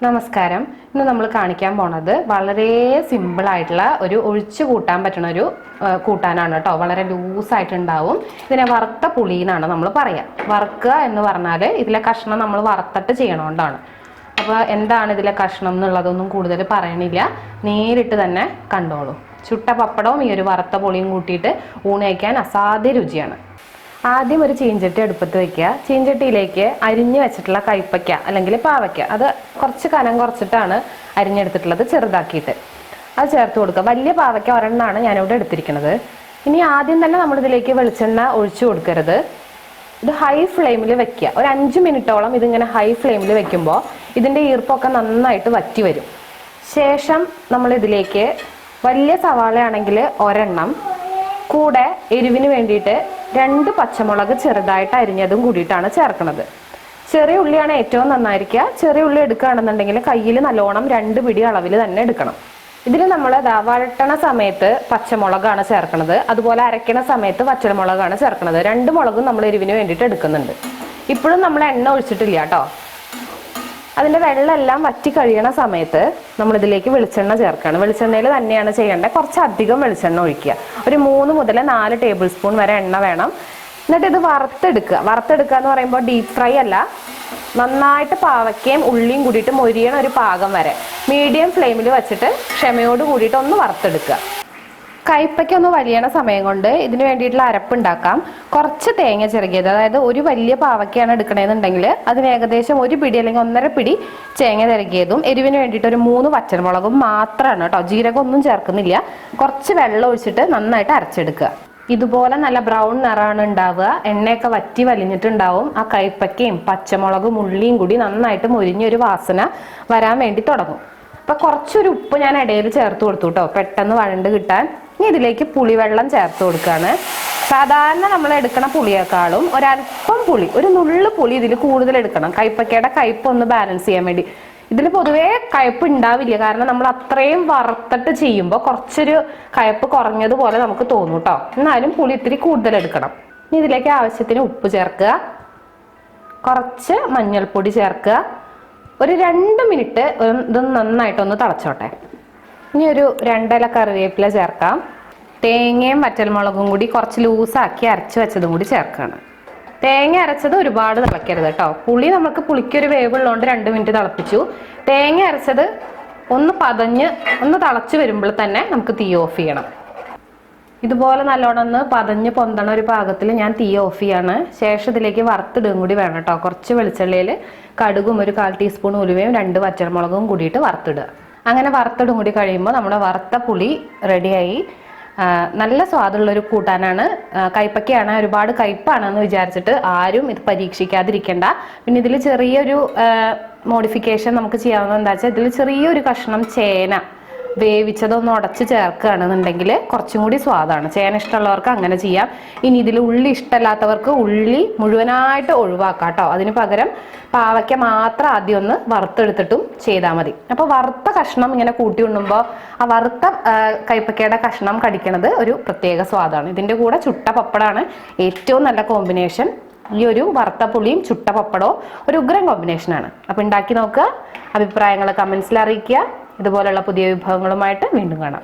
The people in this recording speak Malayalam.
നമസ്കാരം. ഇന്ന് നമ്മൾ കാണിക്കാൻ പോണത് വളരെ സിമ്പിൾ ആയിട്ടുള്ള ഒരു ഒഴിച്ചു കൂട്ടാൻ പറ്റുന്ന ഒരു കൂട്ടാനാണ് കേട്ടോ. വളരെ ലൂസായിട്ടുണ്ടാവും. ഇതിനെ വറുത്ത പുളി എന്നാണ് നമ്മൾ പറയാം. വറുക്കുക എന്ന് പറഞ്ഞാൽ ഇതിലെ കഷ്ണം നമ്മൾ വറുത്തിട്ട് ചെയ്യണോണ്ടാണ്. അപ്പോൾ എന്താണ് ഇതിലെ കഷ്ണം എന്നുള്ളതൊന്നും കൂടുതൽ പറയണില്ല, നേരിട്ട് തന്നെ കണ്ടോളൂ. ചുട്ട പപ്പടവും ഈ ഒരു വറുത്ത പുളിയും കൂട്ടിയിട്ട് ഊണ് കഴിക്കാൻ അസാധ്യ രുചിയാണ്. ആദ്യം ഒരു ചീഞ്ചട്ടി അടുപ്പത്ത് വെക്കുക. ചീഞ്ചട്ടിയിലേക്ക് അരിഞ്ഞു വെച്ചിട്ടുള്ള കൈപ്പയ്ക്ക അല്ലെങ്കിൽ പാവയ്ക്ക, അത് കുറച്ച് കനം കുറച്ചിട്ടാണ് അരിഞ്ഞെടുത്തിട്ടുള്ളത്, ചെറുതാക്കിയിട്ട് അത് ചേർത്ത് കൊടുക്കുക. വലിയ പാവയ്ക്ക ഒരെണ്ണമാണ് ഞാനിവിടെ എടുത്തിരിക്കുന്നത്. ഇനി ആദ്യം തന്നെ നമ്മളിതിലേക്ക് വെളിച്ചെണ്ണ ഒഴിച്ചു കൊടുക്കരുത്. ഇത് ഹൈ ഫ്ലെയിമിൽ വെക്കുക. ഒരു 5 മിനിറ്റോളം ഇതിങ്ങനെ ഹൈ ഫ്ലെയിമിൽ വെക്കുമ്പോൾ ഇതിൻ്റെ ഈർപ്പൊക്കെ നന്നായിട്ട് വറ്റി വരും. ശേഷം നമ്മളിതിലേക്ക് വലിയ സവാളയാണെങ്കിൽ ഒരെണ്ണം, കൂടെ എരിവിന് വേണ്ടിയിട്ട് 2 പച്ചമുളക് ചെറുതായിട്ട് അരിഞ്ഞതും കൂടിയിട്ടാണ് ചേർക്കുന്നത്. ചെറിയ ഉള്ളിയാണ് ഏറ്റവും നന്നായിരിക്കുക. ചെറിയ ഉള്ളി എടുക്കുകയാണെന്നുണ്ടെങ്കിൽ കയ്യിൽ നല്ലോണം 2 പിടി അളവിൽ തന്നെ എടുക്കണം. ഇതിൽ നമ്മൾ വഴട്ടണ സമയത്ത് പച്ചമുളകാണ് ചേർക്കുന്നത്, അതുപോലെ അരയ്ക്കണ സമയത്ത് പച്ചമുളകാണ് ചേർക്കുന്നത്. 2 മുളകും നമ്മൾ എരിവിന് വേണ്ടിയിട്ട് എടുക്കുന്നുണ്ട്. ഇപ്പോഴും നമ്മൾ എണ്ണ ഒഴിച്ചിട്ടില്ല കേട്ടോ. അതിൻ്റെ വെള്ളമെല്ലാം വറ്റി കഴിയണ സമയത്ത് നമ്മളിതിലേക്ക് വെളിച്ചെണ്ണ ചേർക്കുകയാണ്. വെളിച്ചെണ്ണയിൽ തന്നെയാണ് ചെയ്യേണ്ടത്. കുറച്ചധികം വെളിച്ചെണ്ണ ഒഴിക്കുക. ഒരു 3 മുതൽ 4 ടേബിൾ സ്പൂൺ വരെ എണ്ണ വേണം. എന്നിട്ട് ഇത് വറുത്തെടുക്കുക. വറുത്തെടുക്കുക എന്ന് പറയുമ്പോൾ ഡീപ്പ് ഫ്രൈ അല്ല, നന്നായിട്ട് പാവയ്ക്കയും ഉള്ളിയും കൂടിയിട്ട് മൊരിയണ ഒരു പാകം വരെ മീഡിയം ഫ്ലെയിമിൽ വെച്ചിട്ട് ക്ഷമയോട് കൂടിയിട്ട് ഒന്ന് വറുത്തെടുക്കുക. കൈപ്പയ്ക്ക് ഒന്ന് വലിയണ സമയം കൊണ്ട് ഇതിന് വേണ്ടിയിട്ടുള്ള അരപ്പുണ്ടാക്കാം. കുറച്ച് തേങ്ങ ചിരകിയത്, അതായത് ഒരു വലിയ പാവയ്ക്കാണ് എടുക്കണമെന്നുണ്ടെങ്കിൽ അതിന് ഏകദേശം 1 പിടി അല്ലെങ്കിൽ 1.5 പിടി തേങ്ങ ചിരകിയതും എരിവിന് വേണ്ടിയിട്ട് ഒരു 3 പച്ചമുളകും മാത്രമാണ് കേട്ടോ. ജീരകം ഒന്നും ചേർക്കുന്നില്ല. കുറച്ച് വെള്ളം ഒഴിച്ചിട്ട് നന്നായിട്ട് അരച്ചെടുക്കുക. ഇതുപോലെ നല്ല ബ്രൗൺ നിറമാണ് ഉണ്ടാവുക. എണ്ണയൊക്കെ വറ്റി വലിഞ്ഞിട്ടുണ്ടാവും. ആ കൈപ്പയ്ക്കയും പച്ചമുളകും ഉള്ളിയും കൂടി നന്നായിട്ട് മൊരിഞ്ഞൊരു വാസന വരാൻ വേണ്ടി തുടങ്ങും. അപ്പൊ കുറച്ചൊരു ഉപ്പ് ഞാൻ ഇടയിൽ ചേർത്ത് കൊടുത്തു കേട്ടോ, പെട്ടെന്ന് വഴണ്ട് കിട്ടാൻ. ഇനി ഇതിലേക്ക് പുളിവെള്ളം ചേർത്ത് കൊടുക്കുകയാണ്. സാധാരണ നമ്മൾ എടുക്കണ പുളിയേക്കാളും ഒരല്പം പുളി, ഒരു നുള്ളു പുളി ഇതിൽ കൂടുതൽ എടുക്കണം. കൈപ്പക്കയുടെ കയ്പ്പ് ഒന്ന് ബാലൻസ് ചെയ്യാൻ വേണ്ടി. ഇതിൽ പൊതുവേ കയ്പ്പ് ഉണ്ടാവില്ല, കാരണം നമ്മൾ അത്രയും വറുത്തിട്ട് ചെയ്യുമ്പോൾ കുറച്ചൊരു കയ്പ്പ് കുറഞ്ഞതുപോലെ നമുക്ക് തോന്നും കേട്ടോ. എന്നാലും പുളി ഇത്തിരി കൂടുതൽ എടുക്കണം. ഇനി ഇതിലേക്ക് ആവശ്യത്തിന് ഉപ്പ് ചേർക്കുക, കുറച്ച് മഞ്ഞൾപ്പൊടി ചേർക്കുക. ഒരു 2 മിനിറ്റ് ഇത് നന്നായിട്ടൊന്ന് തിളച്ചോട്ടെ. ഇനി ഒരു 2 ഇല കറിവേപ്പില ചേർക്കാം. തേങ്ങയും വറ്റൽമുളകും കൂടി കുറച്ച് ലൂസാക്കി അരച്ച് വെച്ചതും കൂടി ചേർക്കുകയാണ്. തേങ്ങ അരച്ചത് ഒരുപാട് തിളക്കരുത് കേട്ടോ. പുളി നമുക്ക് പുളിക്കൊരു വേവുള്ളതുകൊണ്ട് 2 മിനിറ്റ് തിളപ്പിച്ചു. തേങ്ങ അരച്ചത് ഒന്ന് പതഞ്ഞ് ഒന്ന് തിളച്ച് വരുമ്പോൾ തന്നെ നമുക്ക് തീ ഓഫ് ചെയ്യണം. ഇതുപോലെ നല്ലോണം ഒന്ന് പതഞ്ഞ് പൊന്തണ ഒരു പാകത്തിൽ ഞാൻ തീ ഓഫ് ചെയ്യാണ്. ശേഷം ഇതിലേക്ക് വറുത്തിടുകയും കൂടി വേണം കേട്ടോ. കുറച്ച് വെളിച്ചെണ്ണയിൽ കടുകും ഒരു 1/4 ടീസ്പൂൺ ഉലുവയും 2 വറ്റൽമുളകും കൂടിയിട്ട് വറുത്തിടുക. അങ്ങനെ വറുത്തിടും കൂടി കഴിയുമ്പോൾ നമ്മുടെ വറുത്ത പുളി റെഡിയായി. നല്ല സ്വാദുള്ളൊരു കൂട്ടാനാണ്. കൈപ്പക്കയാണ്, ഒരുപാട് കയ്പ്പാണെന്ന് വിചാരിച്ചിട്ട് ആരും ഇത് പരീക്ഷിക്കാതിരിക്കേണ്ട. പിന്നെ ഇതിൽ ചെറിയൊരു മോഡിഫിക്കേഷൻ നമുക്ക് ചെയ്യാവുന്നത് എന്താ വെച്ചാൽ, ഇതിൽ ചെറിയൊരു കഷ്ണം ചേന വേവിച്ചതൊന്ന് ഉടച്ച് ചേർക്കുകയാണെന്നുണ്ടെങ്കിൽ കുറച്ചും കൂടി സ്വാദാണ്. ചേന ഇഷ്ടമുള്ളവർക്ക് അങ്ങനെ ചെയ്യാം. ഇനി ഇതിൽ ഉള്ളി ഇഷ്ടമല്ലാത്തവർക്ക് ഉള്ളി മുഴുവനായിട്ട് ഒഴിവാക്കാം കേട്ടോ. അതിന് പകരം പാവയ്ക്ക മാത്രം ആദ്യം ഒന്ന് വറുത്തെടുത്തിട്ടും ചെയ്താൽ മതി. അപ്പോൾ വറുത്ത കഷ്ണം ഇങ്ങനെ കൂട്ടി ഉണ്ണുമ്പോൾ ആ വറുത്ത കൈപ്പക്കയുടെ കഷ്ണം കടിക്കണത് ഒരു പ്രത്യേക സ്വാദാണ്. ഇതിൻ്റെ കൂടെ ചുട്ട പപ്പടമാണ് ഏറ്റവും നല്ല കോമ്പിനേഷൻ. ഈ ഒരു വറുത്ത പുളിയും ചുട്ട പപ്പടവും ഒരു ഉഗ്രൻ കോമ്പിനേഷനാണ്. അപ്പോൾ ഉണ്ടാക്കി നോക്കുക. അഭിപ്രായങ്ങൾ കമൻസിൽ അറിയിക്കുക. ഇതുപോലുള്ള പുതിയ വിഭവങ്ങളുമായിട്ട് വീണ്ടും കാണാം.